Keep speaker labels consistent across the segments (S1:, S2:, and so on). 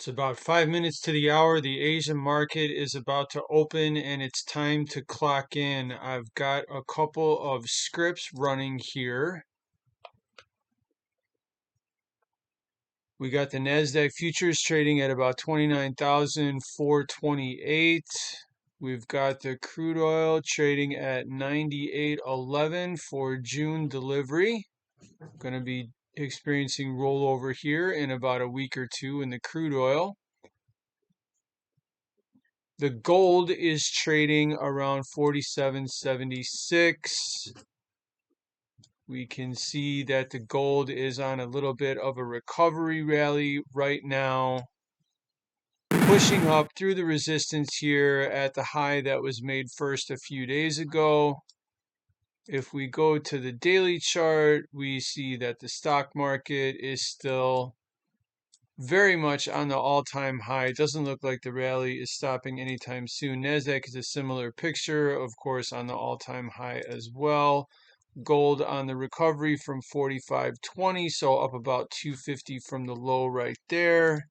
S1: It's about 5 minutes to the hour. The Asian market is about to open and it's time to clock in. I've got a couple of scripts running here. We got the NASDAQ futures trading at about 29,428. We've got the crude oil trading at 98.11 for June delivery. Going to be experiencing rollover here in about a week or two in the crude oil. The gold is trading around 47.76. We can see that the gold is on a little bit of a recovery rally right now, pushing up through the resistance here at the high that was made first a few days ago. If we go to the daily chart, we see that the stock market is still very much on the all-time high. It doesn't look like the rally is stopping anytime soon. NASDAQ is a similar picture, of course, on the all-time high as well. Gold on the recovery from 45.20, so up about 250 from the low right there.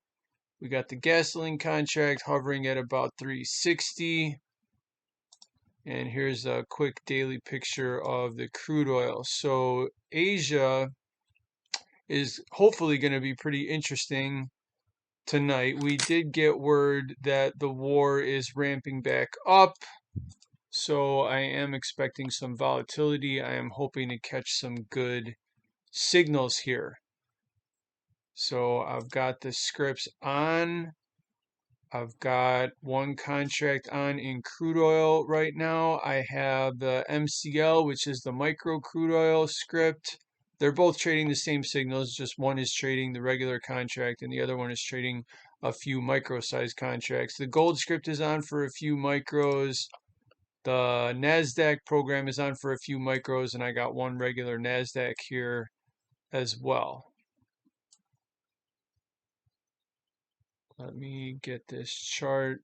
S1: We got the gasoline contract hovering at about 360. And here's a quick daily picture of the crude oil. So Asia is hopefully going to be pretty interesting tonight. We did get word that the war is ramping back up. So I am expecting some volatility. I am hoping to catch some good signals here. So I've got the scripts on. I've got one contract on in crude oil right now. I have the MCL, which is the micro crude oil script. They're both trading the same signals, just one is trading the regular contract and the other one is trading a few micro size contracts. The gold script is on for a few micros. The NASDAQ program is on for a few micros, and I got one regular NASDAQ here as well. Let me get this chart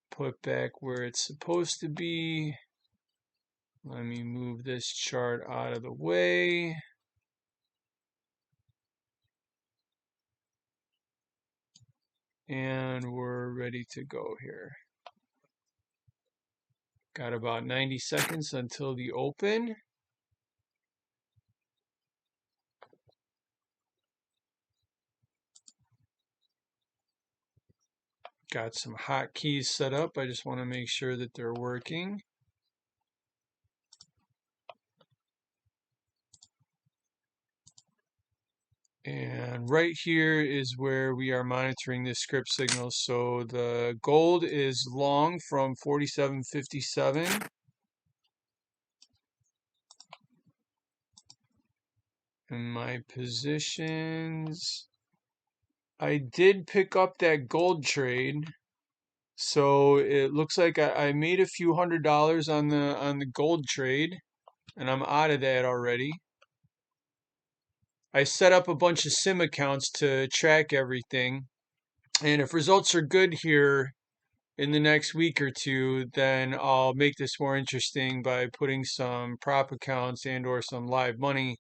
S1: put back where it's supposed to be. Let me move this chart out of the way. And we're ready to go here. Got about 90 seconds until the open. Got some hotkeys set up. I just want to make sure that they're working. And right here is where we are monitoring this script signal. So the gold is long from 47.57. And my positions, I did pick up that gold trade. So it looks like I made a few $100s on the gold trade, and I'm out of that already. I set up a bunch of sim accounts to track everything. And if results are good here in the next week or two, then I'll make this more interesting by putting some prop accounts and or some live money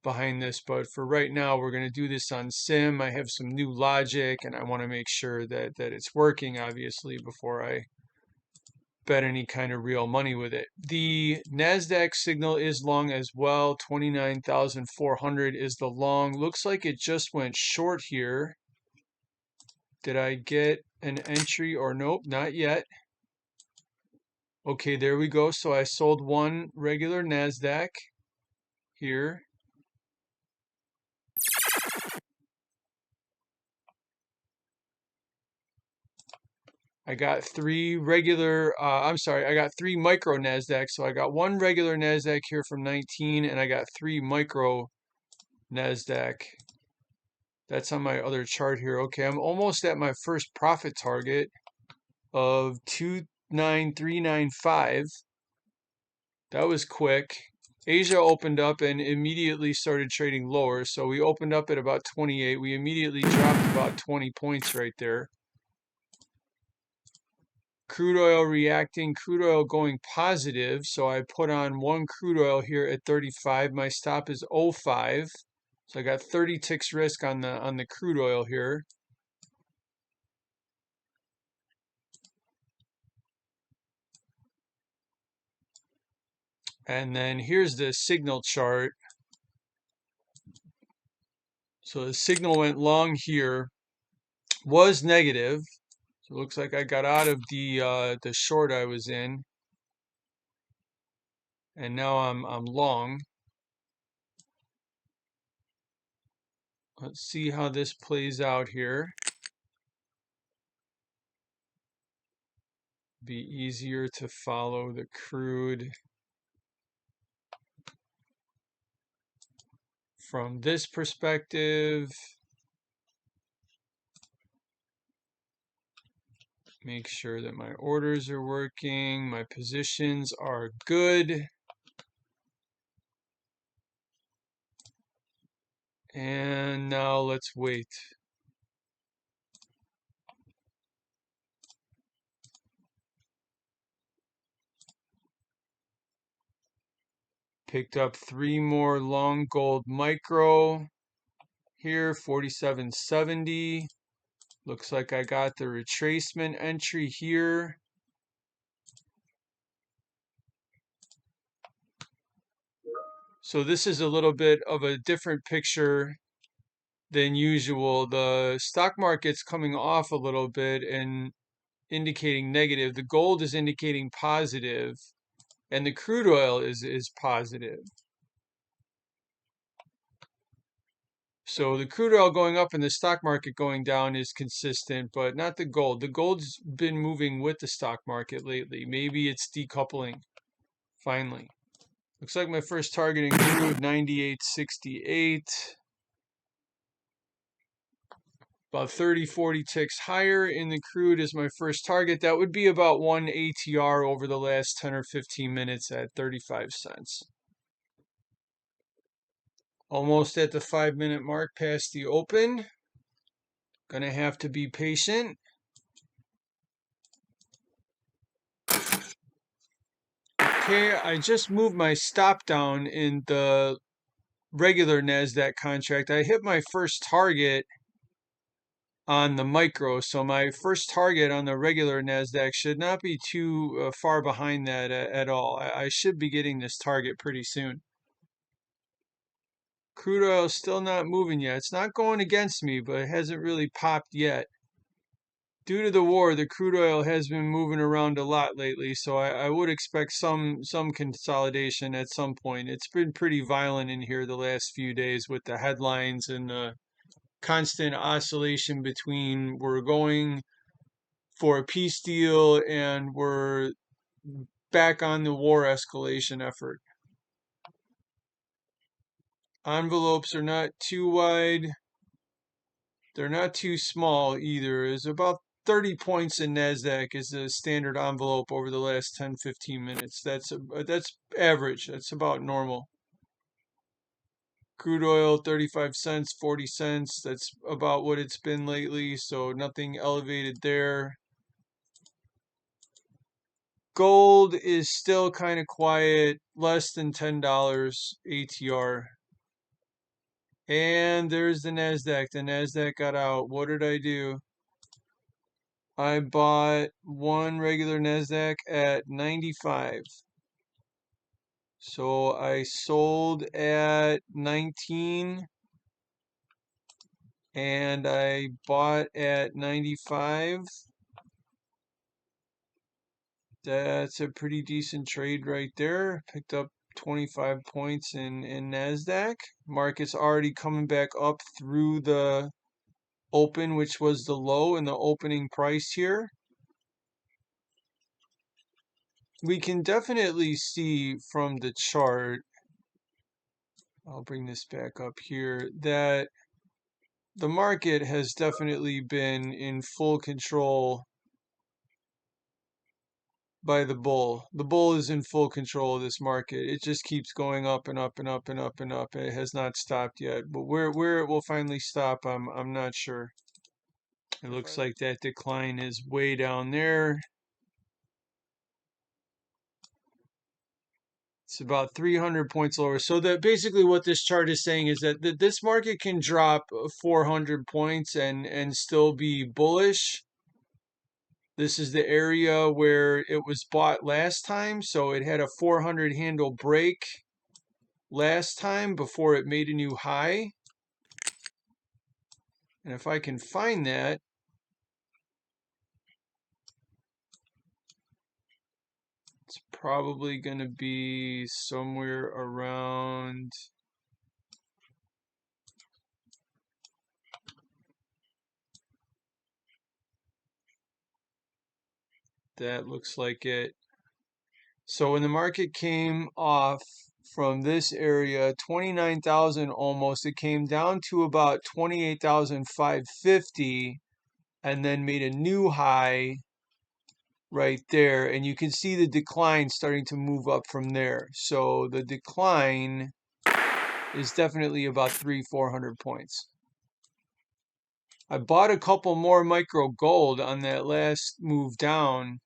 S1: behind this. But for right now, we're going to do this on sim. I have some new logic and I want to make sure that it's working, obviously, before I bet any kind of real money with it. The NASDAQ signal is long as well. 29,400 is the long. Looks like it just went short here. Did I get an entry or nope? Not yet. Okay, there we go. So I sold one regular NASDAQ here. I got three regular, I got three micro NASDAQ. So I got one regular NASDAQ here from 19 and I got three micro NASDAQ. That's on my other chart here. Okay, I'm almost at my first profit target of 29395. That was quick. Asia opened up and immediately started trading lower. So we opened up at about 28. We immediately dropped about 20 points right there. Crude oil reacting, crude oil going positive. So I put on one crude oil here at 35. My stop is 05. So I got 30 ticks risk on the crude oil here. And then here's the signal chart. So the signal went long here, was negative. So it looks like I got out of the short I was in, and now I'm long. Let's see how this plays out here. Be easier to follow the crude from this perspective. Make sure that my orders are working, my positions are good. And now let's wait. Picked up 3 more long gold micro here, 47.70. Looks like I got the retracement entry here. So this is a little bit of a different picture than usual. The stock market's coming off a little bit and indicating negative. The gold is indicating positive, and the crude oil is positive. So the crude oil going up and the stock market going down is consistent, but not the gold. The gold's been moving with the stock market lately. Maybe it's decoupling finally. Looks like my first target in crude, 98.68. About 30, 40 ticks higher in the crude is my first target. That would be about 1 ATR over the last 10 or 15 minutes at 35 cents. Almost at the 5-minute mark past the open. Gonna have to be patient. Okay, I just moved my stop down in the regular NASDAQ contract. I hit my first target on the micro, so my first target on the regular NASDAQ should not be too far behind that at all. I should be getting this target pretty soon. Crude oil is still not moving yet. It's not going against me, but it hasn't really popped yet. Due to the war, the crude oil has been moving around a lot lately, so I would expect some consolidation at some point. It's been pretty violent in here the last few days with the headlines and the constant oscillation between we're going for a peace deal and we're back on the war escalation effort. Envelopes are not too wide. They're not too small either. It's about 30 points in NASDAQ is the standard envelope over the last 10, 15 minutes. That's average. That's about normal. Crude oil, 35 cents, 40 cents. That's about what it's been lately, so nothing elevated there. Gold is still kind of quiet, less than $10 ATR. And there's the NASDAQ. The NASDAQ got out. What did I do? I bought one regular NASDAQ at 95. So I sold at 19 and I bought at 95. That's a pretty decent trade right there. Picked up 25 points in NASDAQ. Market's already coming back up through the open, which was the low in the opening price here. We can definitely see from the chart, I'll bring this back up here, that the market has definitely been in full control by the bull. The bull is in full control of this market. It just keeps going up and up and up and up and up. It has not stopped yet. But where it will finally stop, I'm not sure. It looks like that decline is way down there. It's about 300 points lower. So that basically what this chart is saying is that this market can drop 400 points and still be bullish. This is the area where it was bought last time. So it had a 400 handle break last time before it made a new high. And if I can find that, it's probably going to be somewhere around, that looks like it. So when the market came off from this area, 29,000 almost, it came down to about 28,550 and then made a new high right there. And you can see the decline starting to move up from there. So the decline is definitely about 400 points. I bought a couple more micro gold on that last move down.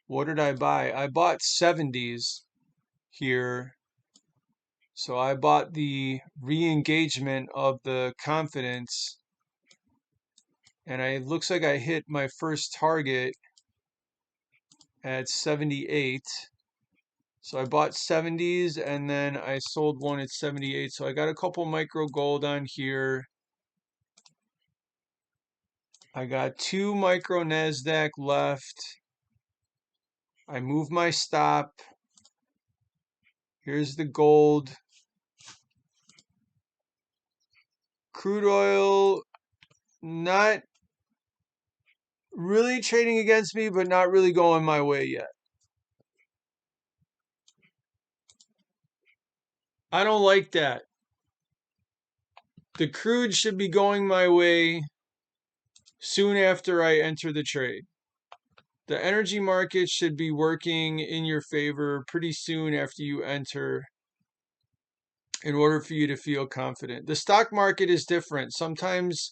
S1: What did I buy? I bought 70s here. So I bought the re-engagement of the confidence, and it looks like I hit my first target at 78. So I bought 70s and then I sold one at 78. So I got a couple micro gold on here. I got 2 micro NASDAQ left. I moved my stop. Here's the gold. Crude oil, not really trading against me, but not really going my way yet. I don't like that. The crude should be going my way soon after I enter the trade. The energy market should be working in your favor pretty soon after you enter in order for you to feel confident. The stock market is different. Sometimes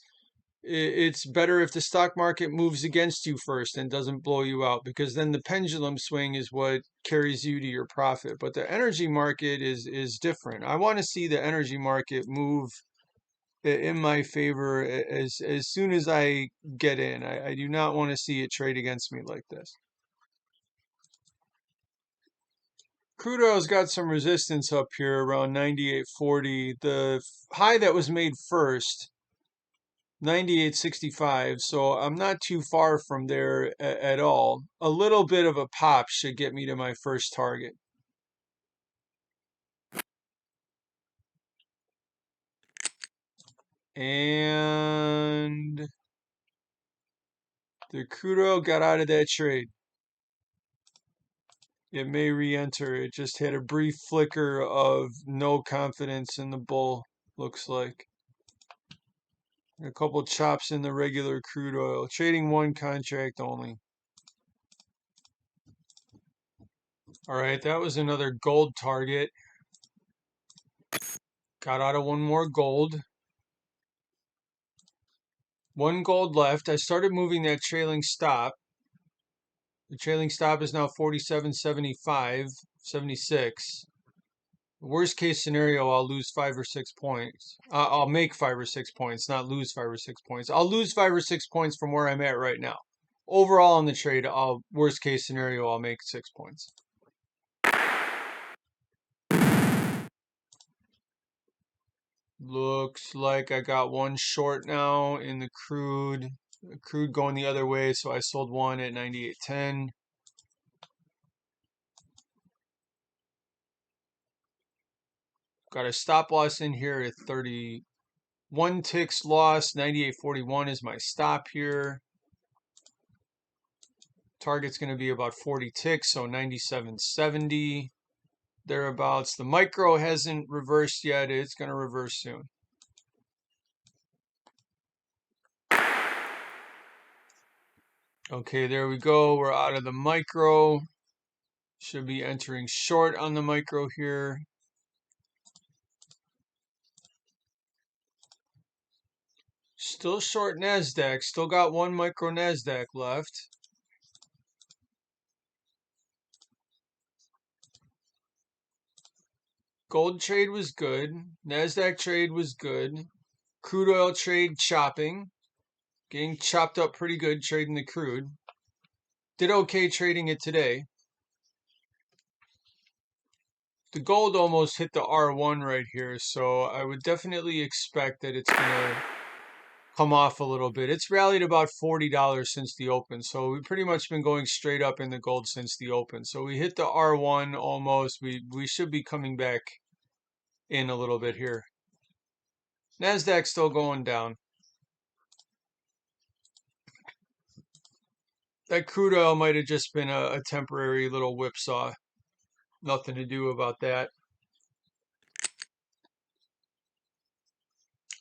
S1: it's better if the stock market moves against you first and doesn't blow you out, because then the pendulum swing is what carries you to your profit. But the energy market is different. I want to see the energy market move in my favor as soon as I get in. I do not want to see it trade against me like this. Crude oil's got some resistance up here around 98.40. The high that was made first, 98.65. So I'm not too far from there at all. A little bit of a pop should get me to my first target. And the crude oil got out of that trade. It may re-enter. It just had a brief flicker of no confidence in the bull, looks like. A couple chops in the regular crude oil. Trading one contract only. All right, that was another gold target. Got out of one more gold. One gold left. I started moving that trailing stop. The trailing stop is now 47.75, 76. Worst case scenario, I'll lose 5 or 6 points. I'll make 5 or 6 points, not lose 5 or 6 points. I'll lose 5 or 6 points from where I'm at right now. Overall in the trade, worst case scenario, I'll make 6 points. Looks like I got one short now in the crude. The crude going the other way, so I sold one at 98.10. Got a stop loss in here at 31 ticks loss. 98.41 is my stop here. Target's going to be about 40 ticks, so 97.70 thereabouts. The micro hasn't reversed yet. It's going to reverse soon. Okay, there we go. We're out of the micro. Should be entering short on the micro here. Still short NASDAQ. Still got one micro NASDAQ left. Gold trade was good. NASDAQ trade was good. Crude oil trade chopping. Getting chopped up pretty good trading the crude. Did okay trading it today. The gold almost hit the R1 right here, so I would definitely expect that it's going to come off a little bit. It's rallied about $40 since the open, so we've pretty much been going straight up in the gold since the open. So we hit the R1 almost. We should be coming back in a little bit here. NASDAQ still going down. That crude oil might have just been a temporary little whipsaw. Nothing to do about that.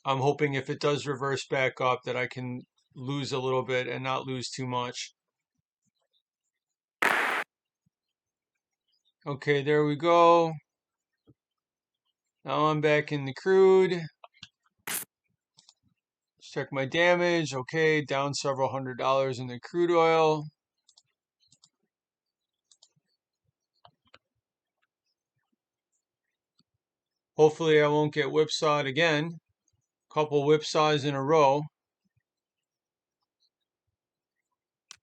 S1: I'm hoping if it does reverse back up that I can lose a little bit and not lose too much. Okay, there we go. Now I'm back in the crude. Let's check my damage. Okay, down several $100s in the crude oil. Hopefully I won't get whipsawed again. Couple whipsaws in a row.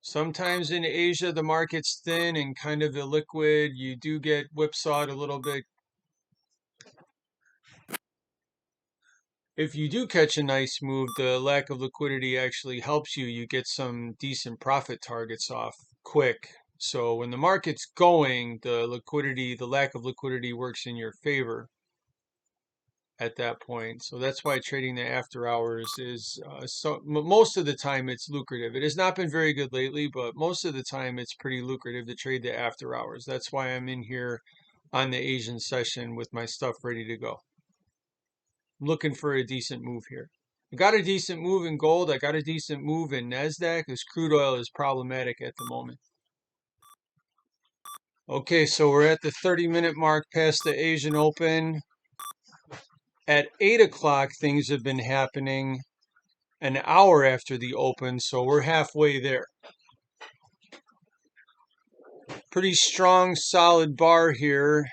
S1: Sometimes in Asia the market's thin and kind of illiquid. You do get whipsawed a little bit. If you do catch a nice move, the lack of liquidity actually helps you. You get some decent profit targets off quick. So when the market's going, the lack of liquidity works in your favor at that point. So that's why trading the after hours is most of the time it's lucrative. It has not been very good lately, but most of the time it's pretty lucrative to trade the after hours. That's why I'm in here on the Asian session with my stuff ready to go. I'm looking for a decent move here. I got a decent move in gold. I got a decent move in NASDAQ. This crude oil is problematic at the moment. Okay, so we're at the 30-minute mark past the Asian Open. At 8 o'clock, things have been happening an hour after the Open, so we're halfway there. Pretty strong, solid bar here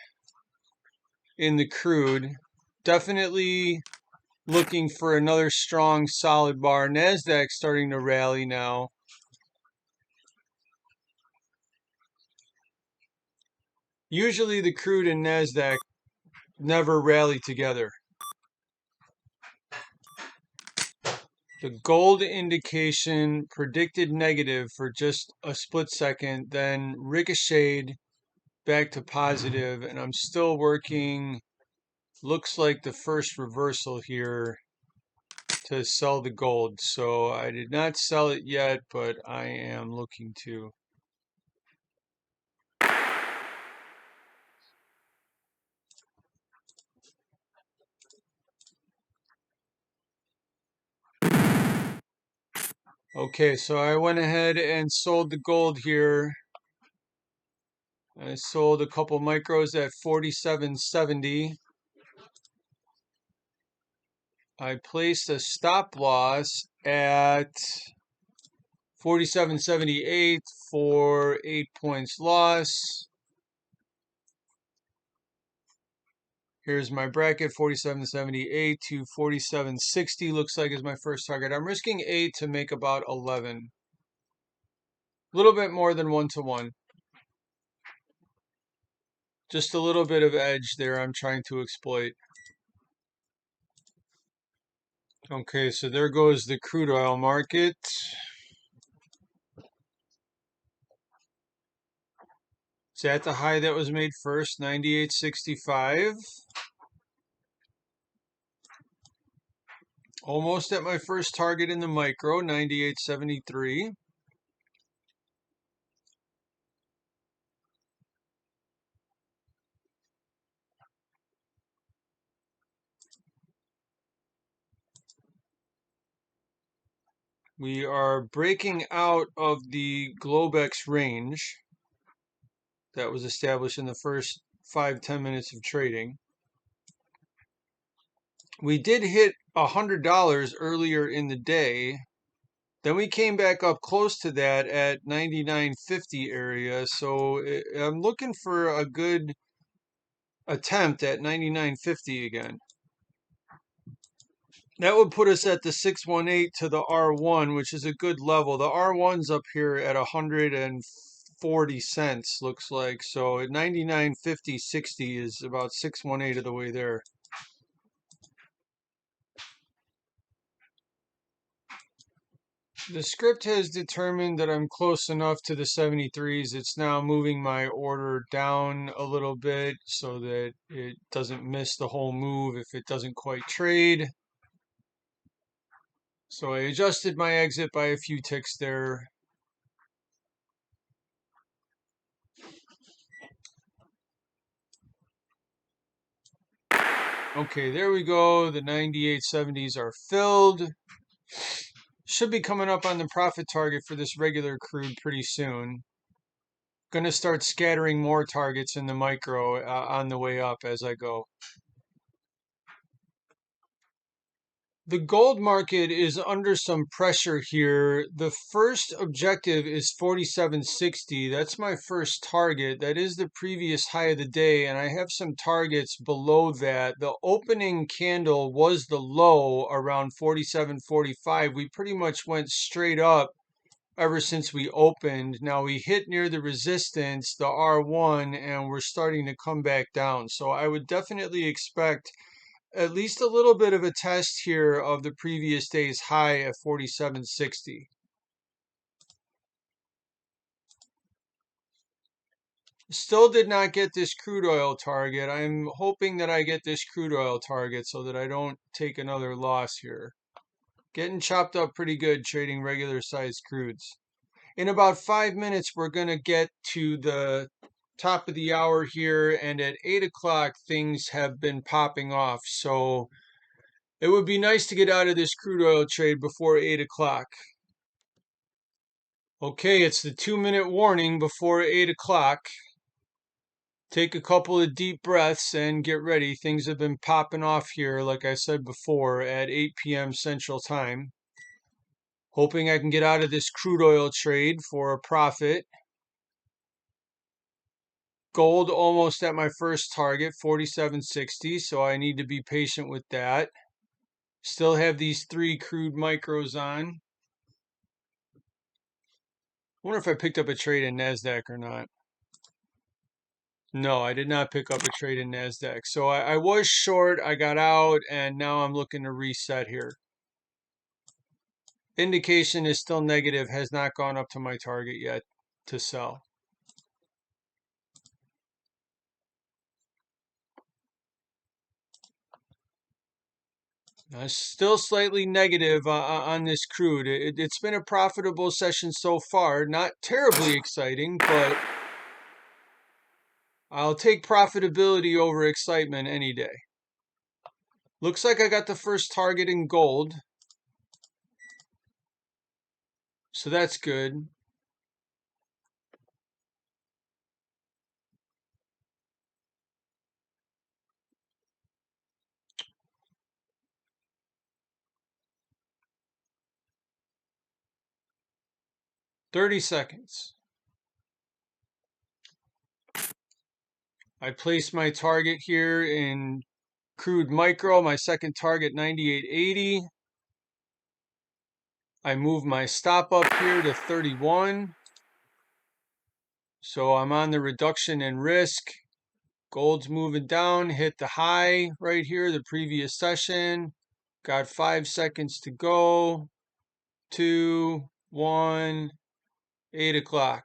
S1: in the crude. Definitely looking for another strong, solid bar. NASDAQ starting to rally now. Usually the crude and NASDAQ never rally together. The gold indication predicted negative for just a split second, then ricocheted back to positive, and I'm still working. Looks like the first reversal here to sell the gold. So I did not sell it yet, but I am looking to. Okay, so I went ahead and sold the gold here. I sold a couple micros at 47.70. I placed a stop loss at 47.78 for 8 points loss. Here's my bracket, 47.78 to 47.60 looks like is my first target. I'm risking 8 to make about 11. A little bit more than 1-to-1. Just a little bit of edge there I'm trying to exploit. Okay, so there goes the crude oil market. It's at the high that was made first, 98.65. Almost at my first target in the micro, 98.73. We are breaking out of the Globex range that was established in the first 5-10 minutes of trading. We did hit $100 earlier in the day. Then we came back up close to that at 99.50 area. So I'm looking for a good attempt at 99.50 again. That would put us at the 618 to the R1, which is a good level. The R1's up here at 140 cents, looks like. So at 99.50.60 is about 618 of the way there. The script has determined that I'm close enough to the 73s. It's now moving my order down a little bit so that it doesn't miss the whole move if it doesn't quite trade. So I adjusted my exit by a few ticks there. Okay, there we go. The 98.70s are filled. Should be coming up on the profit target for this regular crude pretty soon. Going to start scattering more targets in the micro on the way up as I go. The gold market is under some pressure here. The first objective is 47.60. That's my first target. That is the previous high of the day, and I have some targets below that. The opening candle was the low around 47.45. We pretty much went straight up ever since we opened. Now we hit near the resistance, the R1, and we're starting to come back down. So I would definitely expect at least a little bit of a test here of the previous day's high at 47.60. Still did not get this crude oil target. I'm hoping that I get this crude oil target so that I don't take another loss here. Getting chopped up pretty good trading regular sized crudes. In about 5 minutes, we're going to get to the top of the hour here, and at 8 o'clock, things have been popping off. So it would be nice to get out of this crude oil trade before 8 o'clock. Okay, it's the 2-minute warning before 8 o'clock. Take a couple of deep breaths and get ready. Things have been popping off here, like I said before, at 8 p.m. Central Time. Hoping I can get out of this crude oil trade for a profit. Gold almost at my first target, 47.60, so I need to be patient with that. Still have these 3 crude micros on. Wonder if I picked up a trade in NASDAQ or not. No, I did not pick up a trade in NASDAQ. So I was short, I got out, and now I'm looking to reset here. Indication is still negative, has not gone up to my target yet to sell. Still slightly negative on this crude. It's been a profitable session so far. Not terribly exciting, but I'll take profitability over excitement any day. Looks like I got the first target in gold. So that's good. $30. I placed my target here in crude micro, my second target 98.80. I move my stop up here to 31. So I'm on the reduction in risk. Gold's moving down, hit the high right here, the previous session. Got 5 seconds to go. 2, 1, 8 o'clock.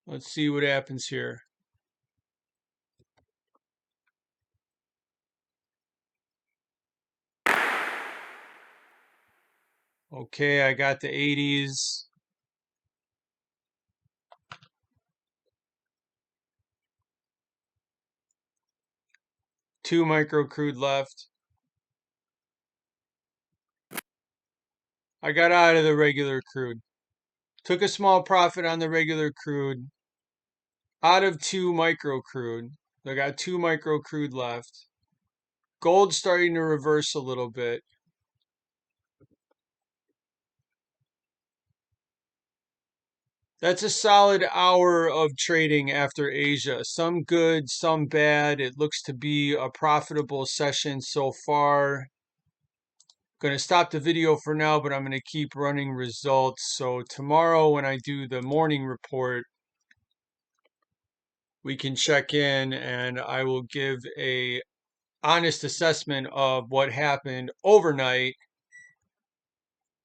S1: Let's see what happens here. Okay, I got the 80s. Two micro crude left. I got out of the regular crude. Took a small profit on the regular crude. Out of 2 micro crude. I got 2 micro crude left. Gold starting to reverse a little bit. That's a solid hour of trading after Asia. Some good, some bad. It looks to be a profitable session so far. Going to stop the video for now, but I'm going to keep running results. So tomorrow when I do the morning report, we can check in and I will give a honest assessment of what happened overnight.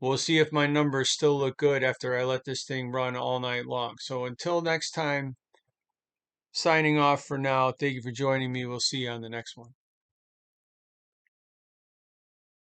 S1: We'll see if my numbers still look good after I let this thing run all night long. So until next time, signing off for now. Thank you for joining me. We'll see you on the next one.